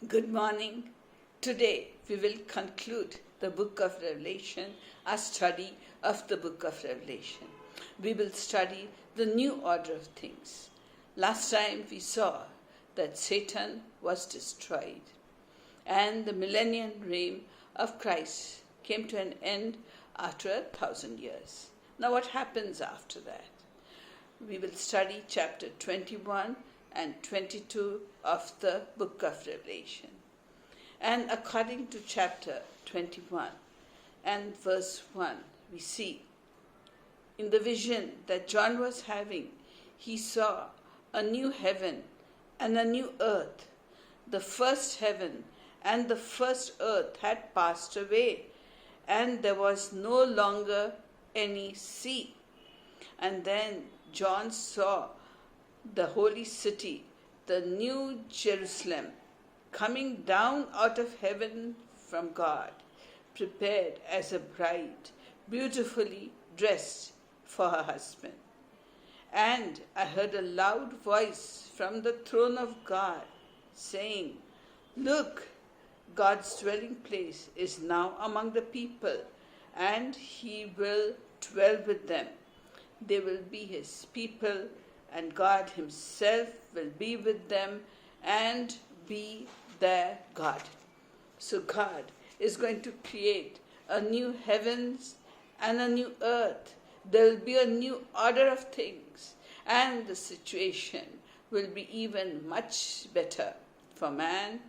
Good morning. Today we will conclude the book of Revelation, our study of the book of Revelation. We will study the new order of things. Last time we saw that Satan was destroyed and the millennium reign of Christ came to an end after 1,000 years. Now what happens after that? We will study chapter 21 and 22 of the book of Revelation. And according to chapter 21 and verse 1, we see in the vision that John was having, he saw a new heaven and a new earth. The first heaven and the first earth had passed away, and there was no longer any sea. And then John saw the holy city, the new Jerusalem, coming down out of heaven from God, prepared as a bride, beautifully dressed for her husband. And I heard a loud voice from the throne of God saying, "Look, God's dwelling place is now among the people, and He will dwell with them. They will be His people, and God Himself will be with them and be their God." So God is going to create a new heavens and a new earth. There will be a new order of things, and the situation will be even much better for man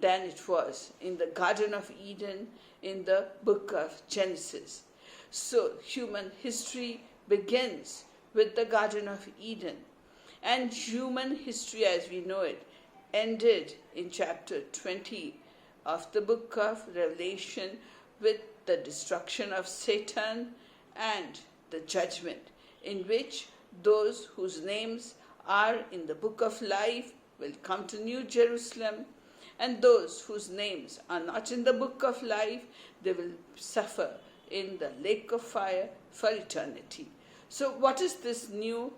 than it was in the Garden of Eden in the book of Genesis. So human history begins with the Garden of Eden, and human history as we know it ended in chapter 20 of the book of Revelation with the destruction of Satan and the judgment, in which those whose names are in the book of life will come to New Jerusalem, and those whose names are not in the book of life, they will suffer in the lake of fire for eternity. So what is this new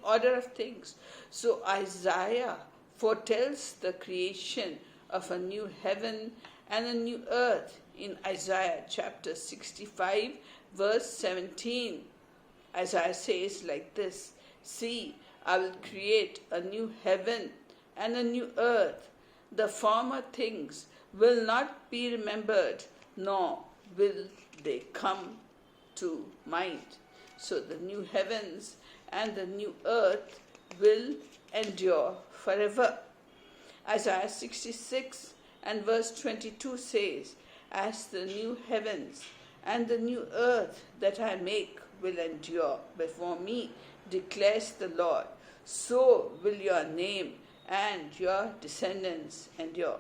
order of things? So Isaiah foretells the creation of a new heaven and a new earth in Isaiah chapter 65 verse 17. Isaiah says like this, "See, I will create a new heaven and a new earth. The former things will not be remembered, nor will they come to mind." So the new heavens and the new earth will endure forever. Isaiah 66 and verse 22 says, "As the new heavens and the new earth that I make will endure before me, declares the Lord, so will your name and your descendants endure."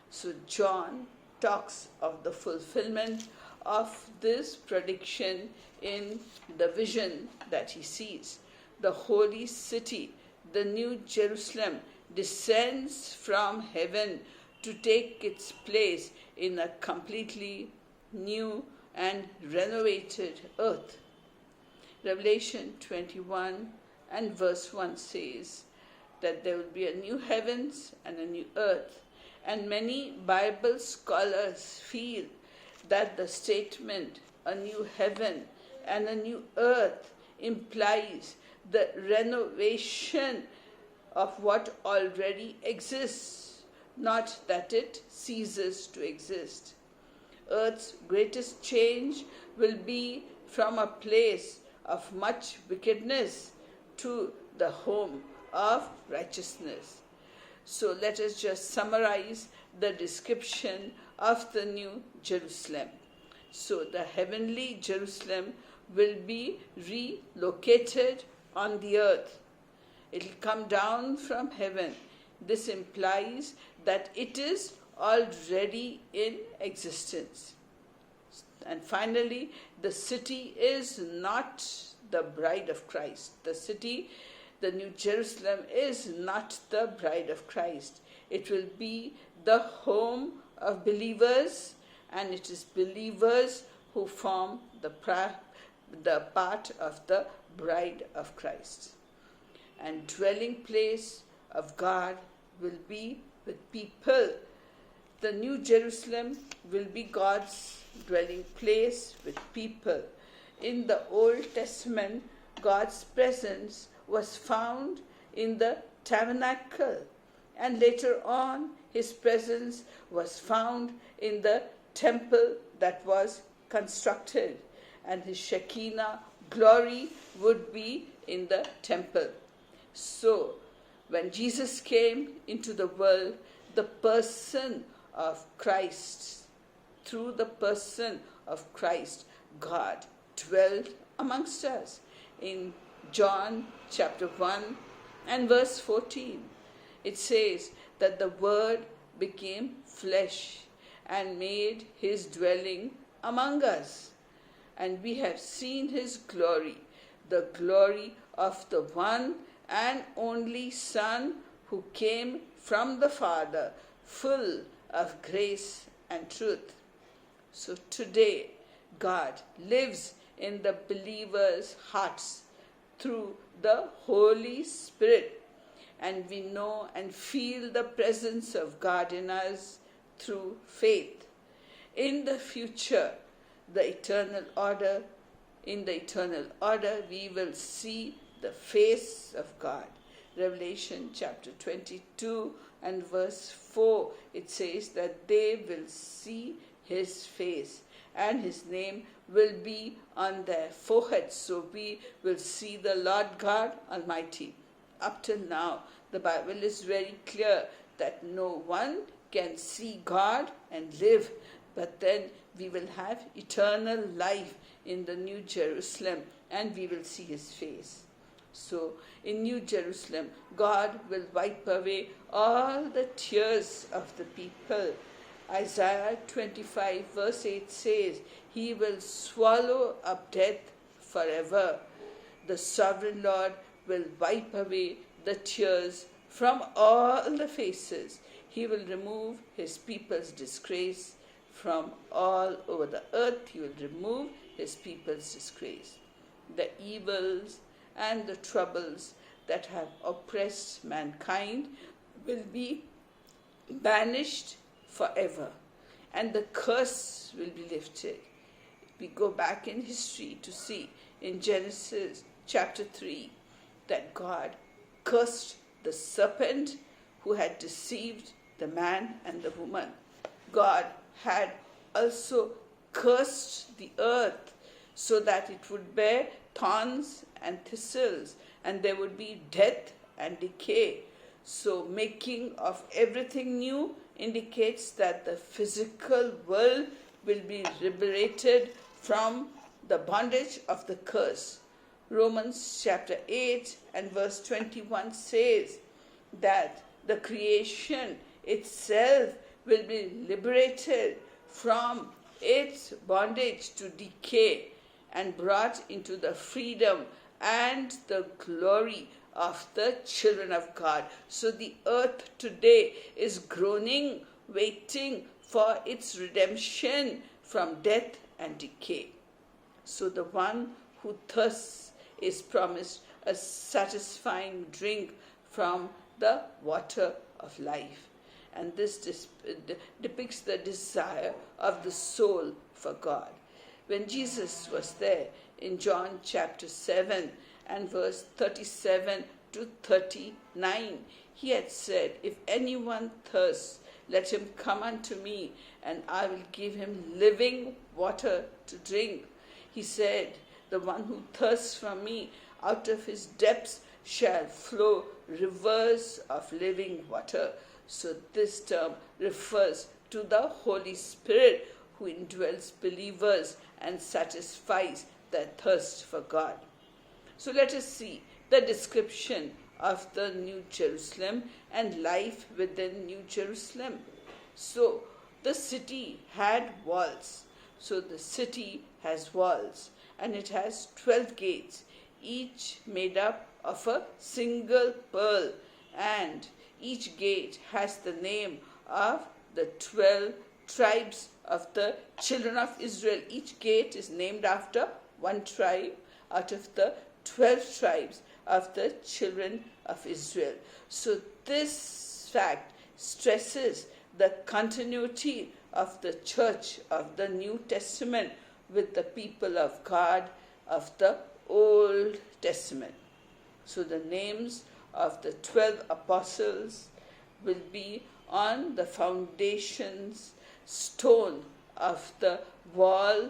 So John talks of the fulfillment of this prediction in the vision that he sees. The holy city, the new Jerusalem, descends from heaven to take its place in a completely new and renovated earth. Revelation 21 and verse 1 says that there will be a new heavens and a new earth, and many Bible scholars feel that the statement "a new heaven and a new earth" implies the renovation of what already exists, not that it ceases to exist. Earth's greatest change will be from a place of much wickedness to the home of righteousness. So let us just summarize the description of the new Jerusalem. So the heavenly Jerusalem will be relocated on the earth. It will come down from heaven. This implies that it is already in existence. And finally, the city is not the bride of Christ. The city, the New Jerusalem, is not the bride of Christ. It will be the home of believers, and it is believers who form the part of the bride of Christ. And dwelling place of God will be with people. The New Jerusalem will be God's dwelling place with people. In the Old Testament, God's presence was found in the tabernacle, and later on, his presence was found in the temple that was constructed, and his Shekinah glory would be in the temple. So, when Jesus came into the world, the person of Christ, through the person of Christ, God dwelled amongst us. In John chapter 1 and verse 14, it says that the Word became flesh and made his dwelling among us. And we have seen his glory, the glory of the one and only Son who came from the Father, full of grace and truth. So today, God lives in the believers' hearts through the Holy Spirit, and we know and feel the presence of God in us through faith. In the future, in the eternal order, we will see the face of God. Revelation chapter 22 and verse 4, it says that they will see his face and his name will be on their foreheads. So we will see the Lord God Almighty. Up till now, the Bible is very clear that no one can see God and live, but then we will have eternal life in the New Jerusalem and we will see his face. So in New Jerusalem, God will wipe away all the tears of the people. Isaiah 25 verse 8 says, he will swallow up death forever. The sovereign Lord will wipe away the tears from all the faces. He will remove his people's disgrace from all over the earth. He will remove his people's disgrace. The evils and the troubles that have oppressed mankind will be banished forever, and the curse will be lifted. We go back in history to see in Genesis chapter 3 that God cursed the serpent who had deceived the man and the woman. God had also cursed the earth so that it would bear thorns and thistles, and there would be death and decay. So making of everything new indicates that the physical world will be liberated from the bondage of the curse. Romans chapter 8 and verse 21 says that the creation itself will be liberated from its bondage to decay and brought into the freedom and the glory of the children of God. So the earth today is groaning, waiting for its redemption from death and decay. So the one who thirsts is promised a satisfying drink from the water of life. And this depicts the desire of the soul for God. When Jesus was there in John chapter 7 and verse 37 to 39, he had said, if anyone thirsts, let him come unto me, and I will give him living water to drink. He said, the one who thirsts from me, out of his depths shall flow rivers of living water. So this term refers to the Holy Spirit who indwells believers and satisfies their thirst for God. So let us see the description of the New Jerusalem and life within New Jerusalem. So the city had walls. So the city has walls, and it has 12 gates, each made up of a single pearl, and each gate has the name of the 12 tribes of the children of Israel. Each gate is named after one tribe out of the 12 tribes of the children of Israel. So this fact stresses the continuity of the church of the New Testament with the people of God of the Old Testament. So the names of the 12 apostles will be on the foundations stone of the wall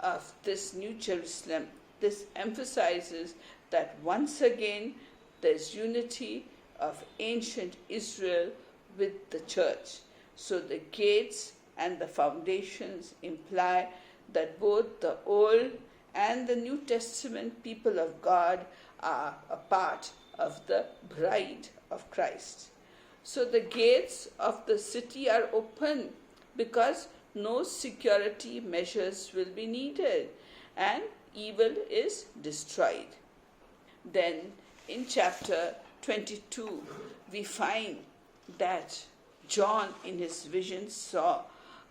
of this New Jerusalem. This emphasizes that once again there's unity of ancient Israel with the church. So the gates and the foundations imply that both the Old and the New Testament people of God are a part of the bride of Christ. So the gates of the city are open because no security measures will be needed and evil is destroyed. Then in chapter 22, we find that John in his vision saw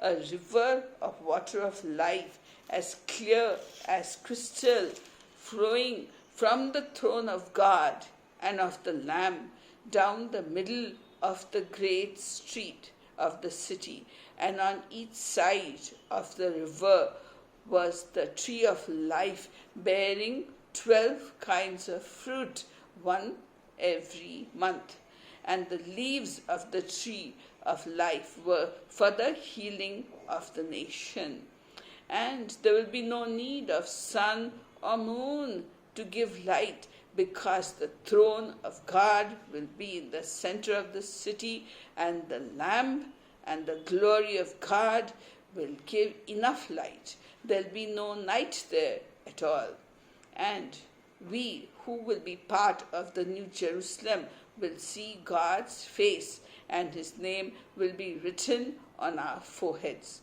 a river of water of life as clear as crystal flowing from the throne of God and of the Lamb down the middle of the great street of the city, and on each side of the river was the tree of life bearing 12 kinds of fruit, one every month. And the leaves of the tree of life were for the healing of the nation. And there will be no need of sun or moon to give light, because the throne of God will be in the center of the city, and the Lamb and the glory of God will give enough light. There'll be no night there at all. And we who will be part of the New Jerusalem will see God's face, and his name will be written on our foreheads.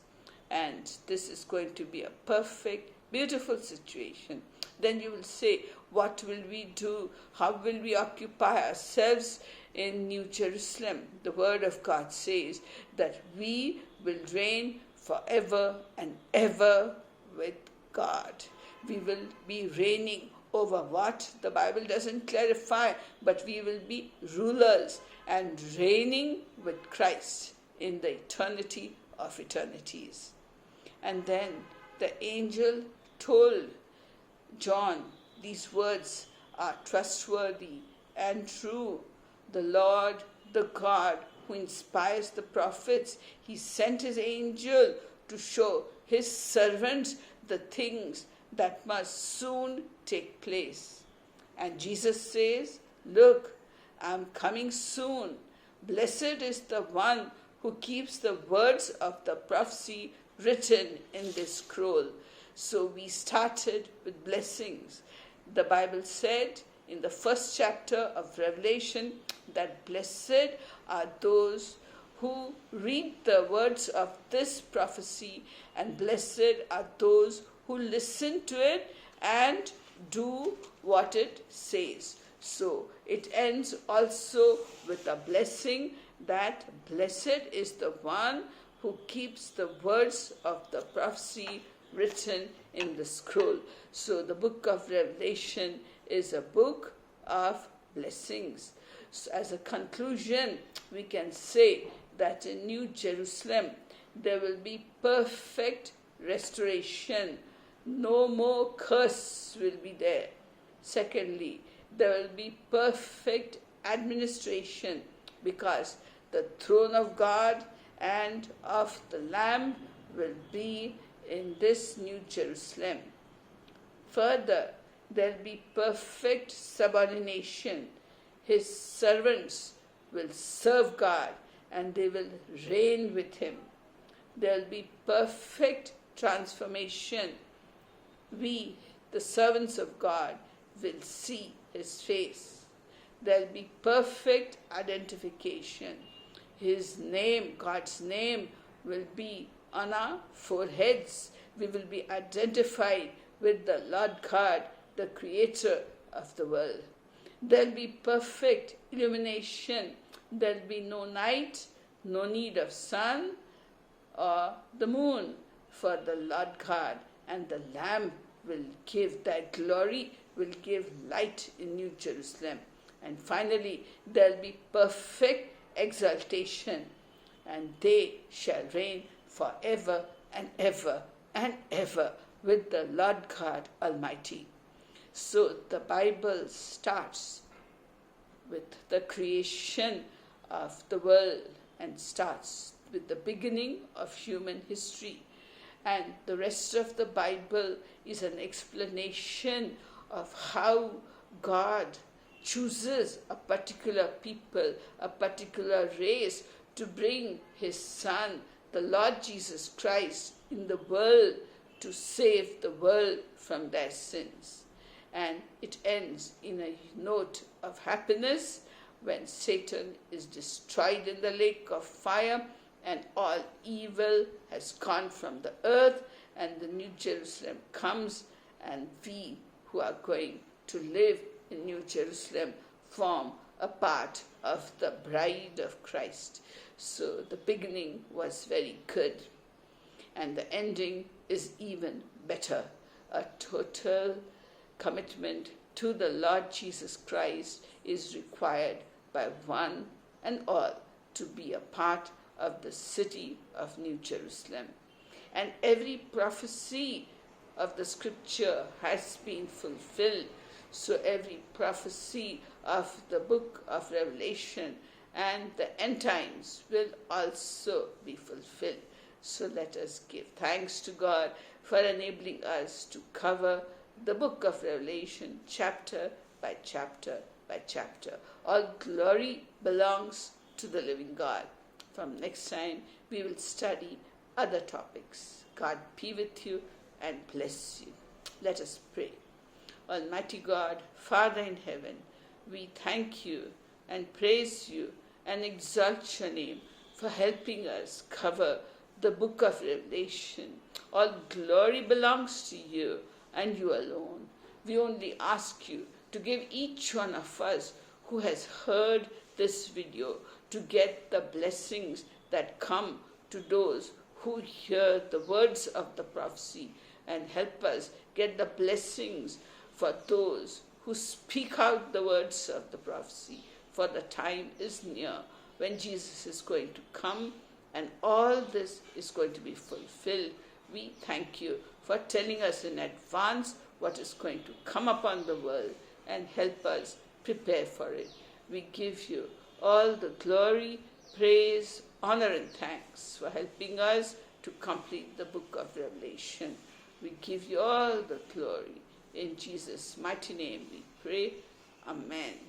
And this is going to be a perfect, beautiful situation. Then you will say, what will we do? How will we occupy ourselves in New Jerusalem? The word of God says that we will reign forever and ever with God. We will be reigning over what? The Bible doesn't clarify, but we will be rulers and reigning with Christ in the eternity of eternities. And then the angel told John, these words are trustworthy and true. The Lord, the God who inspires the prophets, he sent his angel to show his servants the things that must soon take place. And Jesus says, look, I'm coming soon. Blessed is the one who keeps the words of the prophecy written in this scroll. So we started with blessings. The Bible said in the first chapter of Revelation that blessed are those who read the words of this prophecy, and blessed are those who listen to it and do what it says. So it ends also with a blessing that blessed is the one who keeps the words of the prophecy written in the scroll. So the book of Revelation is a book of blessings. So as a conclusion, we can say that in New Jerusalem there will be perfect restoration. No more curse will be there. Secondly, there will be perfect administration, because the throne of God and of the Lamb will be in this New Jerusalem. Further, there will be perfect subordination. His servants will serve God and they will reign with him. There will be perfect transformation. We, the servants of God, will see his face. There will be perfect identification. His name, God's name, will be on our foreheads. We will be identified with the Lord God, the creator of the world. There will be perfect illumination. There will be no night, no need of sun or the moon, for the Lord God and the Lamb will give that glory, will give light in New Jerusalem. And finally, there will be perfect exaltation, and they shall reign forever and ever and ever with the Lord God Almighty. So the Bible starts with the creation of the world and starts with the beginning of human history. And the rest of the Bible is an explanation of how God chooses a particular people, a particular race to bring His Son, the Lord Jesus Christ, in the world to save the world from their sins. And it ends in a note of happiness when Satan is destroyed in the lake of fire and all evil has gone from the earth, and the New Jerusalem comes, and we who are going to live in New Jerusalem form a part of the bride of Christ. So the beginning was very good, and the ending is even better. A total commitment to the Lord Jesus Christ is required by one and all to be a part of the city of New Jerusalem. And every prophecy of the scripture has been fulfilled. So every prophecy of the book of Revelation and the end times will also be fulfilled. So let us give thanks to God for enabling us to cover the book of Revelation chapter by chapter by chapter. All glory belongs to the living God. From next time, we will study other topics. God be with you and bless you. Let us pray. Almighty God, Father in heaven, we thank you and praise you and exalt your name for helping us cover the book of Revelation. All glory belongs to you and you alone. We only ask you to give each one of us who has heard this video to get the blessings that come to those who hear the words of the prophecy, and help us get the blessings for those who speak out the words of the prophecy. For the time is near when Jesus is going to come and all this is going to be fulfilled. We thank you for telling us in advance what is going to come upon the world and help us prepare for it. We give you all the glory, praise, honor and thanks for helping us to complete the book of Revelation. We give you all the glory. In Jesus' mighty name we pray. Amen.